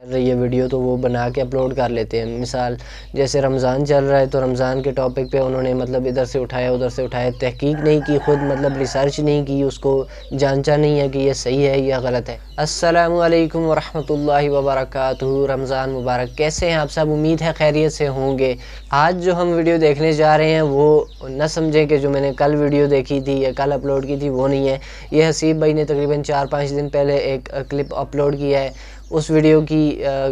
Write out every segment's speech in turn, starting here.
یہ ویڈیو تو وہ بنا کے اپلوڈ کر لیتے ہیں. مثال جیسے رمضان چل رہا ہے تو رمضان کے ٹاپک پہ انہوں نے مطلب ادھر سے اٹھایا ادھر سے اٹھایا، تحقیق نہیں کی، خود مطلب ریسرچ نہیں کی، اس کو جانچا نہیں ہے کہ یہ صحیح ہے یا غلط ہے. السلام علیکم ورحمۃ اللہ وبرکاتہ. رمضان مبارک. کیسے ہیں آپ سب؟ امید ہے خیریت سے ہوں گے. آج جو ہم ویڈیو دیکھنے جا رہے ہیں وہ نہ سمجھیں کہ جو میں نے کل ویڈیو دیکھی تھی یا کل اپلوڈ کی تھی وہ نہیں ہے. یہ حسیب بھائی نے تقریباً 4-5 دن پہلے ایک کلپ اپلوڈ کیا ہے. اس ویڈیو کی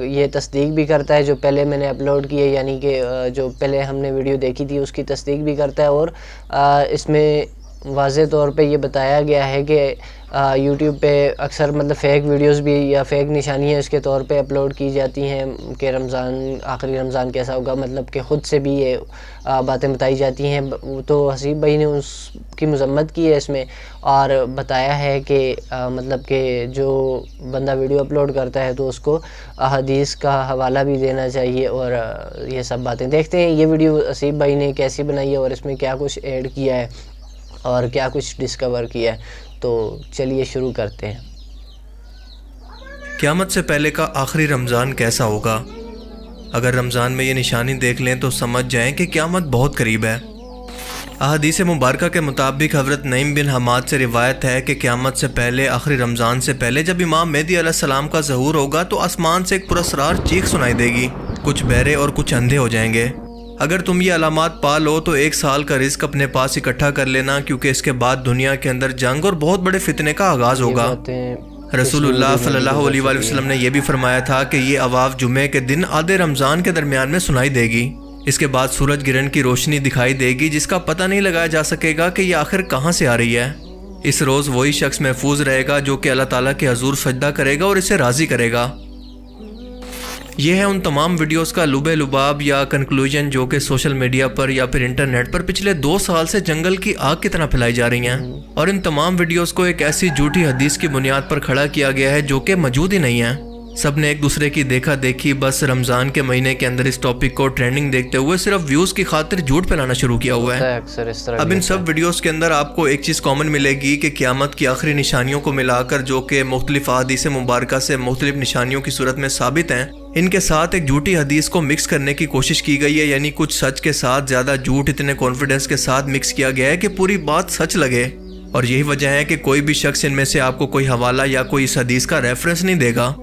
یہ تصدیق بھی کرتا ہے جو پہلے میں نے اپلوڈ کی ہے، یعنی کہ جو پہلے ہم نے ویڈیو دیکھی تھی اس کی تصدیق بھی کرتا ہے. اور اس میں واضح طور پہ یہ بتایا گیا ہے کہ یوٹیوب پہ اکثر مطلب فیک ویڈیوز بھی یا فیک نشانیاں اس کے طور پہ اپلوڈ کی جاتی ہیں کہ رمضان آخری رمضان کیسا ہوگا، مطلب کہ خود سے بھی یہ باتیں بتائی جاتی ہیں. تو حسیب بھائی نے اس کی مذمت کی ہے اس میں، اور بتایا ہے کہ مطلب کہ جو بندہ ویڈیو اپلوڈ کرتا ہے تو اس کو احادیث کا حوالہ بھی دینا چاہیے. اور یہ سب باتیں دیکھتے ہیں یہ ویڈیو حسیب بھائی نے کیسی بنائی ہے اور اس میں کیا کچھ ایڈ کیا ہے اور کیا کچھ ڈسکور کیا ہے. تو چلیے شروع کرتے ہیں. قیامت سے پہلے کا آخری رمضان کیسا ہوگا؟ اگر رمضان میں یہ نشانی دیکھ لیں تو سمجھ جائیں کہ قیامت بہت قریب ہے. احادیث مبارکہ کے مطابق حضرت نعیم بن حماد سے روایت ہے کہ قیامت سے پہلے آخری رمضان سے پہلے جب امام مہدی علیہ السلام کا ظہور ہوگا تو آسمان سے ایک پراسرار چیخ سنائی دے گی. کچھ بہرے اور کچھ اندھے ہو جائیں گے. اگر تم یہ علامات پا لو تو 1 سال کا رزق اپنے پاس اکٹھا کر لینا، کیونکہ اس کے بعد دنیا کے اندر جنگ اور بہت بڑے فتنے کا آغاز ہوگا. رسول اللہ صلی اللہ علیہ وآلہ وسلم نے یہ بھی فرمایا تھا کہ یہ آواز جمعے کے دن آدھے رمضان کے درمیان میں سنائی دے گی. اس کے بعد سورج گرہن کی روشنی دکھائی دے گی جس کا پتہ نہیں لگایا جا سکے گا کہ یہ آخر کہاں سے آ رہی ہے. اس روز وہی شخص محفوظ رہے گا جو کہ اللہ تعالیٰ کے حضور سجدہ کرے گا اور اسے راضی کرے گا. یہ ہے ان تمام ویڈیوز کا لب لباب یا کنکلوژن جو کہ سوشل میڈیا پر یا پھر انٹرنیٹ پر پچھلے 2 سال سے جنگل کی آگ کی طرح پھیلائی جا رہی ہیں. اور ان تمام ویڈیوز کو ایک ایسی جھوٹی حدیث کی بنیاد پر کھڑا کیا گیا ہے جو کہ موجود ہی نہیں ہے. سب نے ایک دوسرے کی دیکھا دیکھی بس رمضان کے مہینے کے اندر اس ٹاپک کو ٹرینڈنگ دیکھتے ہوئے صرف ویوز کی خاطر جھوٹ پھیلانا شروع کیا ہوا ہے. اب ان سب ویڈیوز کے اندر آپ کو ایک چیز کامن ملے گی کہ قیامت کی آخری نشانیوں کو ملا کر جو کہ مختلف احادیث مبارکہ سے مختلف نشانیوں کی صورت میں ثابت ہیں، ان کے ساتھ ایک جھوٹی حدیث کو مکس کرنے کی کوشش کی گئی ہے. یعنی کچھ سچ کے ساتھ زیادہ جھوٹ اتنے کانفیڈنس کے ساتھ مکس کیا گیا ہے کہ پوری بات سچ لگے. اور یہی وجہ ہے کہ کوئی بھی شخص ان میں سے آپ کو کوئی حوالہ یا کوئی اس حدیث کا ریفرنس نہیں دے گا.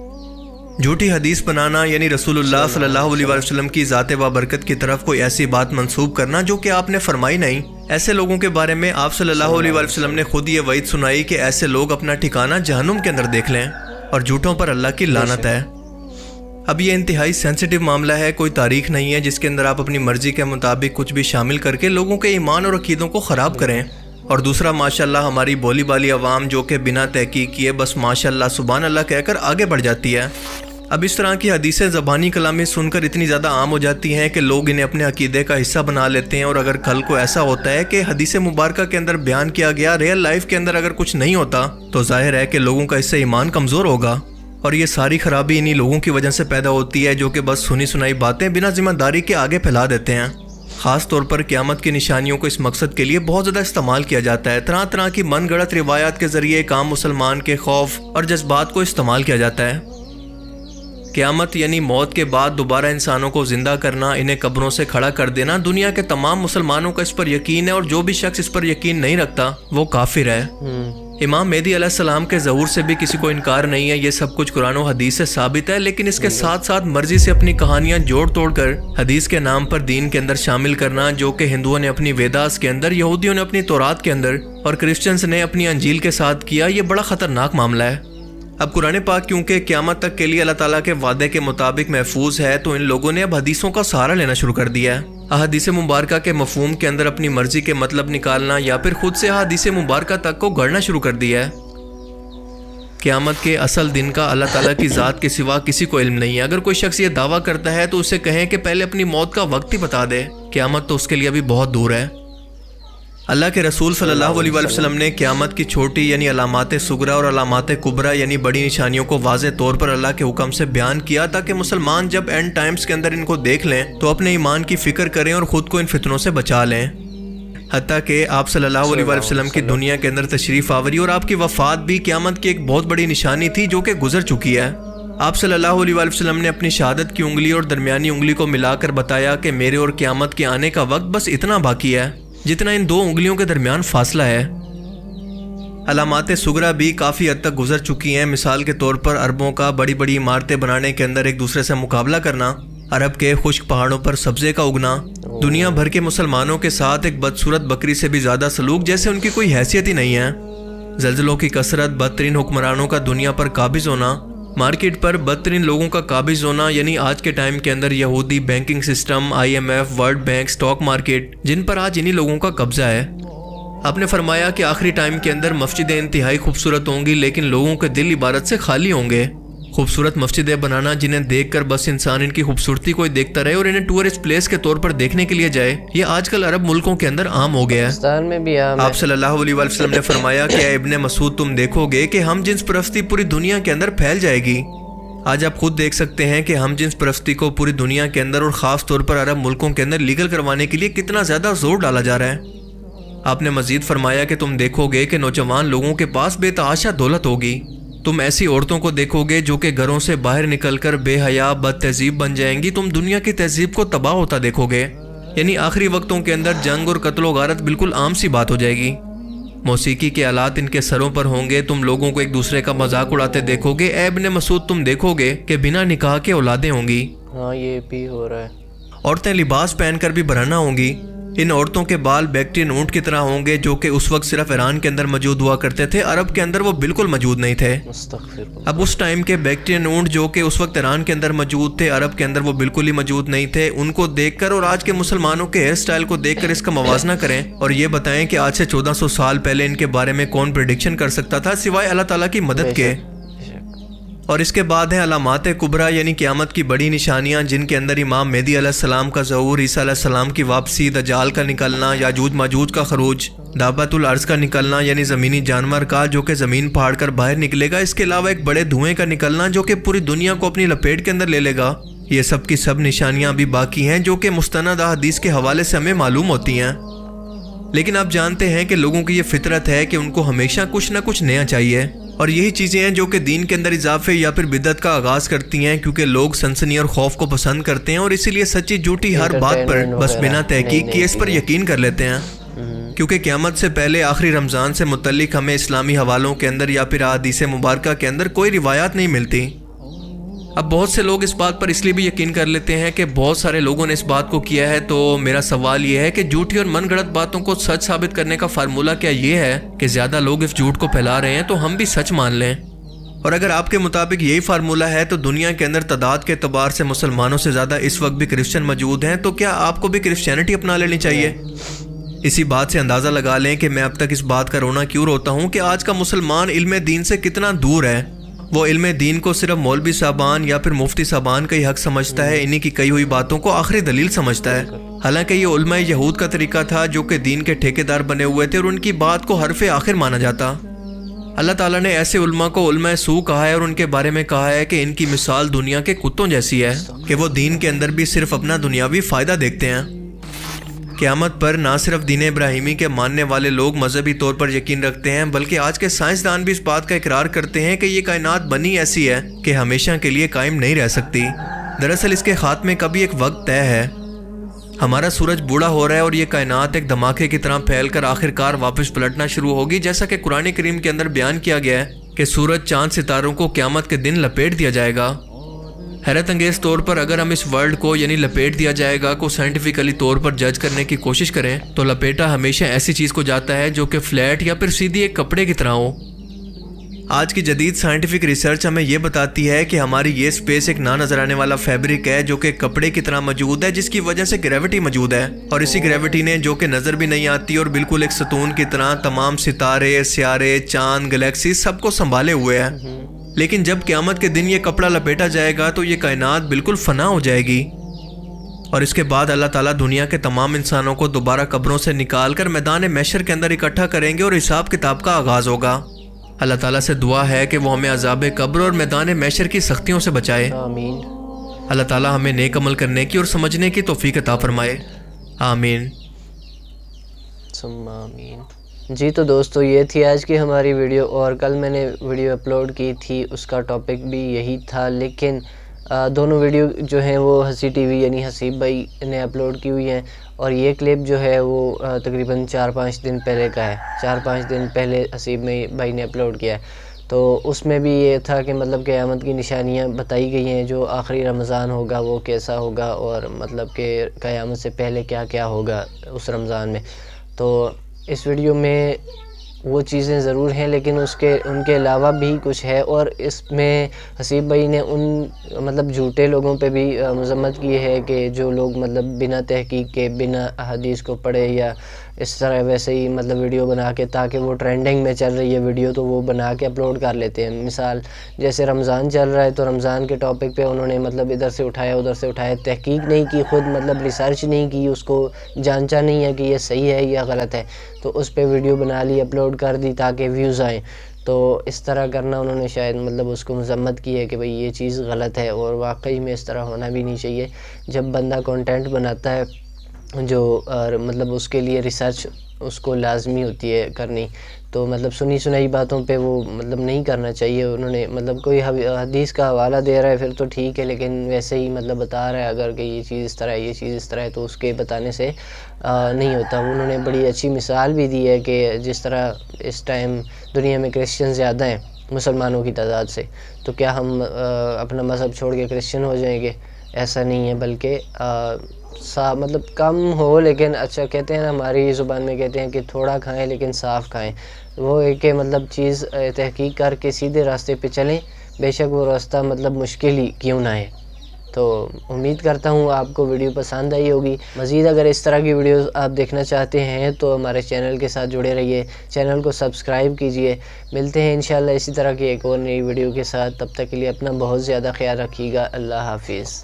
جھوٹی حدیث بنانا یعنی رسول اللہ صلی اللہ علیہ وسلم کی ذات بابرکت کی طرف کوئی ایسی بات منسوب کرنا جو کہ آپ نے فرمائی نہیں. ایسے لوگوں کے بارے میں آپ صلی اللہ علیہ وسلم نے خود یہ وعید سنائی کہ ایسے لوگ اپنا ٹھکانہ جہنم کے اندر دیکھ لیں، اور جھوٹوں پر اللہ کی لعنت ہے. اب یہ انتہائی سینسیٹیو معاملہ ہے، کوئی تاریخ نہیں ہے جس کے اندر آپ اپنی مرضی کے مطابق کچھ بھی شامل کر کے لوگوں کے ایمان اور عقیدوں کو خراب کریں. اور دوسرا ماشاءاللہ ہماری بولی بالی عوام جو کہ بنا تحقیق کیے بس ماشاءاللہ سبحان اللہ کہہ کر آگے بڑھ جاتی ہے. اب اس طرح کی حدیثیں زبانی کلامی سن کر اتنی زیادہ عام ہو جاتی ہیں کہ لوگ انہیں اپنے عقیدے کا حصہ بنا لیتے ہیں. اور اگر کل کو ایسا ہوتا ہے کہ حدیث مبارکہ کے اندر بیان کیا گیا ریئل لائف کے اندر اگر کچھ نہیں ہوتا تو ظاہر ہے کہ لوگوں کا اس سے ایمان کمزور ہوگا. اور یہ ساری خرابی انہی لوگوں کی وجہ سے پیدا ہوتی ہے جو کہ بس سنی سنائی باتیں بنا ذمہ داری کے آگے پھیلا دیتے ہیں. خاص طور پر قیامت کی نشانیوں کو اس مقصد کے لیے بہت زیادہ استعمال کیا جاتا ہے. طرح طرح کی من گڑت روایات کے ذریعے ایک عام مسلمان کے خوف اور جذبات کو استعمال کیا جاتا ہے. قیامت یعنی موت کے بعد دوبارہ انسانوں کو زندہ کرنا، انہیں قبروں سے کھڑا کر دینا. دنیا کے تمام مسلمانوں کا اس پر یقین ہے، اور جو بھی شخص اس پر یقین نہیں رکھتا وہ کافر ہے. امام مہدی علیہ السلام کے ظہور سے بھی کسی کو انکار نہیں ہے، یہ سب کچھ قرآن و حدیث سے ثابت ہے. لیکن اس کے ساتھ ساتھ مرضی سے اپنی کہانیاں جوڑ توڑ کر حدیث کے نام پر دین کے اندر شامل کرنا، جو کہ ہندوؤں نے اپنی ویداس کے اندر، یہودیوں نے اپنی تورات کے اندر اور کرسچنز نے اپنی انجیل کے ساتھ کیا، یہ بڑا خطرناک معاملہ ہے. اب قرآن پاک کیونکہ قیامت تک کے لیے اللہ تعالیٰ کے وعدے کے مطابق محفوظ ہے تو ان لوگوں نے اب حدیثوں کا سہارا لینا شروع کر دیا ہے. احادیث مبارکہ کے مفہوم کے اندر اپنی مرضی کے مطلب نکالنا یا پھر خود سے احادیث مبارکہ تک کو گڑھنا شروع کر دیا ہے. قیامت کے اصل دن کا اللہ تعالیٰ کی ذات کے سوا کسی کو علم نہیں ہے. اگر کوئی شخص یہ دعویٰ کرتا ہے تو اسے کہیں کہ پہلے اپنی موت کا وقت ہی بتا دے. قیامت تو اس کے لیے ابھی بہت دور ہے. اللہ کے رسول صلی اللہ علیہ وسلم نے قیامت کی چھوٹی یعنی علامات صغریٰ اور علامات کبریٰ یعنی بڑی نشانیوں کو واضح طور پر اللہ کے حکم سے بیان کیا تاکہ مسلمان جب اینڈ ٹائمز کے اندر ان کو دیکھ لیں تو اپنے ایمان کی فکر کریں اور خود کو ان فتنوں سے بچا لیں. حتیٰ کہ آپ صلی اللہ علیہ وسلم کی دنیا کے اندر تشریف آوری اور آپ کی وفات بھی قیامت کی ایک بہت بڑی نشانی تھی جو کہ گزر چکی ہے. آپ صلی اللہ علیہ وآلہ وسلم نے اپنی شہادت کی انگلی اور درمیانی انگلی کو ملا کر بتایا کہ میرے اور قیامت کے آنے کا وقت بس اتنا باقی ہے جتنا ان دو انگلیوں کے درمیان فاصلہ ہے۔ علامات صغریٰ بھی کافی حد تک گزر چکی ہیں۔ مثال کے طور پر عربوں کا بڑی بڑی عمارتیں بنانے کے اندر ایک دوسرے سے مقابلہ کرنا، عرب کے خشک پہاڑوں پر سبزے کا اگنا، دنیا بھر کے مسلمانوں کے ساتھ ایک بدصورت بکری سے بھی زیادہ سلوک جیسے ان کی کوئی حیثیت ہی نہیں ہے، زلزلوں کی کثرت، بدترین حکمرانوں کا دنیا پر قابض ہونا، مارکیٹ پر بدترین لوگوں کا قابض ہونا، یعنی آج کے ٹائم کے اندر یہودی banking system, IMF، world bank, stock market, جن پر آج انہی لوگوں کا قبضہ ہے۔ آپ نے فرمایا کہ آخری ٹائم کے اندر مسجدیں انتہائی خوبصورت ہوں گی لیکن لوگوں کے دل عبادت سے خالی ہوں گے۔ خوبصورت مسجدیں بنانا جنہیں دیکھ کر بس انسان ان کی خوبصورتی کو ہی دیکھتا رہے اور انہیں ٹورسٹ پلیس کے طور پر دیکھنے کے لیے جائے، یہ آج کل عرب ملکوں کے اندر عام ہو گیا ہے۔ پاکستان میں بھی عام ہے۔ آپ صلی اللہ علیہ وآلہ وسلم نے فرمایا کہ اے ابن مسعود، تم دیکھو گے کہ ہم جنس پرستی پوری دنیا کے اندر پھیل جائے گی۔ آج آپ خود دیکھ سکتے ہیں کہ ہم جنس پرستی کو پوری دنیا کے اندر اور خاص طور پر عرب ملکوں کے اندر لیگل کروانے کے لیے کتنا زیادہ زور ڈالا جا رہا ہے۔ آپ نے مزید فرمایا کہ تم دیکھو گے کہ نوجوان لوگوں کے پاس بے تحاشا دولت ہوگی۔ تم ایسی عورتوں کو دیکھو گے جو کہ گھروں سے باہر نکل کر بے حیا بد تہذیب بن جائیں گی۔ تم دنیا کی تہذیب کو تباہ ہوتا دیکھو گے، یعنی آخری وقتوں کے اندر جنگ اور قتل و غارت بالکل عام سی بات ہو جائے گی۔ موسیقی کے آلات ان کے سروں پر ہوں گے، تم لوگوں کو ایک دوسرے کا مذاق اڑاتے دیکھو گے۔ اے ابن مسعود، تم دیکھو گے کہ بنا نکاح کے اولادیں ہوں گی۔ ہاں یہ بھی ہو رہا ہے۔ عورتیں لباس پہن کر بھی برہنہ ہوں گی۔ ان عورتوں کے بال بیکٹرین اونٹ کی طرح ہوں گے جو کہ اس وقت صرف ایران کے اندر موجود ہوا کرتے تھے، عرب کے اندر وہ بالکل موجود نہیں تھے۔ استغفر اللہ۔ اب اس ٹائم کے بیکٹرین اونٹ جو کہ اس وقت ایران کے اندر موجود تھے، عرب کے اندر وہ بالکل ہی موجود نہیں تھے، ان کو دیکھ کر اور آج کے مسلمانوں کے ہیئر سٹائل کو دیکھ کر اس کا موازنہ کریں اور یہ بتائیں کہ آج سے 1400 سال پہلے ان کے بارے میں کون پریڈکشن کر سکتا تھا سوائے اللہ تعالیٰ کی مدد کے۔ اور اس کے بعد ہیں علامات کبریٰ، یعنی قیامت کی بڑی نشانیاں جن کے اندر امام مہدی علیہ السلام کا ظہور، عیسیٰ علیہ السلام کی واپسی، دجال کا نکلنا، یاجوج ماجوج کا خروج، دابۃ الارض کا نکلنا یعنی زمینی جانور کا جو کہ زمین پھاڑ کر باہر نکلے گا، اس کے علاوہ ایک بڑے دھوئیں کا نکلنا جو کہ پوری دنیا کو اپنی لپیٹ کے اندر لے لے گا۔ یہ سب کی سب نشانیاں ابھی باقی ہیں جو کہ مستند احادیث کے حوالے سے ہمیں معلوم ہوتی ہیں، لیکن آپ جانتے ہیں کہ لوگوں کی یہ فطرت ہے کہ ان کو ہمیشہ کچھ نہ کچھ نیا چاہیے، اور یہی چیزیں ہیں جو کہ دین کے اندر اضافے یا پھر بدعت کا آغاز کرتی ہیں، کیونکہ لوگ سنسنی اور خوف کو پسند کرتے ہیں اور اسی لیے سچی جھوٹی ہر بات پر بس بنا تحقیق کیے اس پر یقین کر لیتے ہیں۔ کیونکہ قیامت سے پہلے آخری رمضان سے متعلق ہمیں اسلامی حوالوں کے اندر یا پھر احادیث مبارکہ کے اندر کوئی روایات نہیں ملتی۔ اب بہت سے لوگ اس بات پر اس لیے بھی یقین کر لیتے ہیں کہ بہت سارے لوگوں نے اس بات کو کیا ہے، تو میرا سوال یہ ہے کہ جھوٹی اور من گھڑت باتوں کو سچ ثابت کرنے کا فارمولہ کیا یہ ہے کہ زیادہ لوگ اس جھوٹ کو پھیلا رہے ہیں تو ہم بھی سچ مان لیں؟ اور اگر آپ کے مطابق یہی فارمولہ ہے تو دنیا کے اندر تعداد کے اعتبار سے مسلمانوں سے زیادہ اس وقت بھی کرسچن موجود ہیں، تو کیا آپ کو بھی کرسچینٹی اپنا لینی چاہیے؟ اسی بات سے اندازہ لگا لیں کہ میں اب تک اس بات کا رونا کیوں روتا ہوں کہ آج کا مسلمان علم دین سے کتنا دور ہے۔ وہ علم دین کو صرف مولوی صاحبان یا پھر مفتی صاحبان کا ہی حق سمجھتا ہے، انہی کی کہی ہوئی باتوں کو آخری دلیل سمجھتا ہے، حالانکہ یہ علماء یہود کا طریقہ تھا جو کہ دین کے ٹھیکیدار بنے ہوئے تھے اور ان کی بات کو حرف آخر مانا جاتا۔ اللہ تعالیٰ نے ایسے علماء کو علماء سو کہا ہے اور ان کے بارے میں کہا ہے کہ ان کی مثال دنیا کے کتوں جیسی ہے کہ وہ دین کے اندر بھی صرف اپنا دنیاوی فائدہ دیکھتے ہیں۔ قیامت پر نہ صرف دین ابراہیمی کے ماننے والے لوگ مذہبی طور پر یقین رکھتے ہیں بلکہ آج کے سائنسدان بھی اس بات کا اقرار کرتے ہیں کہ یہ کائنات بنی ایسی ہے کہ ہمیشہ کے لیے قائم نہیں رہ سکتی۔ دراصل اس کے خاتمے کا بھی ایک وقت طے ہے۔ ہمارا سورج بوڑھا ہو رہا ہے اور یہ کائنات ایک دھماکے کی طرح پھیل کر آخر کار واپس پلٹنا شروع ہوگی، جیسا کہ قرآن کریم کے اندر بیان کیا گیا ہے کہ سورج چاند ستاروں کو قیامت کے دن لپیٹ دیا جائے گا۔ حیرت انگیز طور پر اگر ہم اس ورلڈ کو یعنی لپیٹ دیا جائے گا کو سائنٹیفکلی طور پر جج کرنے کی کوشش کریں تو لپیٹا ہمیشہ ایسی چیز کو جاتا ہے جو کہ فلیٹ یا پھر سیدھی ایک کپڑے کی طرح ہو۔ آج کی جدید سائنٹیفک ریسرچ ہمیں یہ بتاتی ہے کہ ہماری یہ اسپیس ایک نہ نظر آنے والا فیبرک ہے جو کہ کپڑے کی طرح موجود ہے، جس کی وجہ سے گریوٹی موجود ہے، اور اسی گریوٹی نے جو کہ نظر بھی نہیں آتی اور بالکل ایک ستون کی طرح تمام ستارے، سیارے، چاند، گلیکسی سب کو سنبھالے ہوئے ہے۔ لیکن جب قیامت کے دن یہ کپڑا لپیٹا جائے گا تو یہ کائنات بالکل فنا ہو جائے گی، اور اس کے بعد اللہ تعالیٰ دنیا کے تمام انسانوں کو دوبارہ قبروں سے نکال کر میدان محشر کے اندر اکٹھا کریں گے اور حساب کتاب کا آغاز ہوگا۔ اللہ تعالیٰ سے دعا ہے کہ وہ ہمیں عذاب قبر اور میدان محشر کی سختیوں سے بچائے۔ آمین۔ اللہ تعالیٰ ہمیں نیک عمل کرنے کی اور سمجھنے کی توفیق عطا فرمائے۔ آمین۔ ثم آمین۔ جی تو دوستو یہ تھی آج کی ہماری ویڈیو، اور کل میں نے ویڈیو اپلوڈ کی تھی، اس کا ٹاپک بھی یہی تھا، لیکن دونوں ویڈیو جو ہیں وہ ہنسی ٹی وی یعنی حسیب بھائی نے اپلوڈ کی ہوئی ہیں، اور یہ کلپ جو ہے وہ تقریباً 4-5 دن پہلے کا ہے، 4-5 دن پہلے حسیب بھائی نے اپلوڈ کیا ہے۔ تو اس میں بھی یہ تھا کہ مطلب قیامت کی نشانیاں بتائی گئی ہیں، جو آخری رمضان ہوگا وہ کیسا ہوگا، اور مطلب کہ قیامت سے پہلے کیا کیا ہوگا اس رمضان میں۔ تو اس ویڈیو میں وہ چیزیں ضرور ہیں، لیکن ان کے علاوہ بھی کچھ ہے، اور اس میں حسیب بھائی نے ان مطلب جھوٹے لوگوں پہ بھی مذمت کی ہے کہ جو لوگ مطلب بنا تحقیق کے، بنا احادیث کو پڑھے یا اس طرح ویسے ہی مطلب ویڈیو بنا کے، تاکہ وہ ٹرینڈنگ میں چل رہی ہے ویڈیو تو وہ بنا کے اپلوڈ کر لیتے ہیں۔ مثال جیسے رمضان چل رہا ہے تو رمضان کے ٹاپک پہ انہوں نے مطلب ادھر سے اٹھایا، تحقیق نہیں کی، خود مطلب ریسرچ نہیں کی، اس کو جانچا نہیں ہے کہ یہ صحیح ہے یا غلط ہے، تو اس پہ ویڈیو بنا لی، اپلوڈ کر دی تاکہ ویوز آئیں۔ تو اس طرح کرنا انہوں نے شاید مطلب اس کو مذمت کی ہے کہ بھئی یہ چیز غلط ہے، اور واقعی میں اس طرح ہونا بھی نہیں چاہیے۔ جب بندہ کنٹینٹ بناتا ہے جو مطلب اس کے لیے ریسرچ اس کو لازمی ہوتی ہے کرنی، تو مطلب سنی سنائی باتوں پہ وہ مطلب نہیں کرنا چاہیے۔ انہوں نے مطلب کوئی حدیث کا حوالہ دے رہا ہے پھر تو ٹھیک ہے، لیکن ویسے ہی مطلب بتا رہا ہے اگر کہ یہ چیز اس طرح ہے، یہ چیز اس طرح ہے، تو اس کے بتانے سے نہیں ہوتا۔ انہوں نے بڑی اچھی مثال بھی دی ہے کہ جس طرح اس ٹائم دنیا میں کرسچن زیادہ ہیں مسلمانوں کی تعداد سے، تو کیا ہم اپنا مذہب چھوڑ کے کرسچن ہو جائیں گے؟ ایسا نہیں ہے، بلکہ مطلب کم ہو لیکن اچھا، کہتے ہیں نا ہماری زبان میں کہتے ہیں کہ تھوڑا کھائیں لیکن صاف کھائیں۔ وہ ہے کہ مطلب چیز تحقیق کر کے سیدھے راستے پہ چلیں، بے شک وہ راستہ مطلب مشکل ہی کیوں نہ ہے۔ تو امید کرتا ہوں آپ کو ویڈیو پسند آئی ہوگی۔ مزید اگر اس طرح کی ویڈیوز آپ دیکھنا چاہتے ہیں تو ہمارے چینل کے ساتھ جڑے رہیے، چینل کو سبسکرائب کیجئے۔ ملتے ہیں انشاءاللہ اسی طرح کی ایک اور نئی ویڈیو کے ساتھ، تب تک کے لیے اپنا بہت زیادہ خیال رکھیے گا۔ اللہ حافظ۔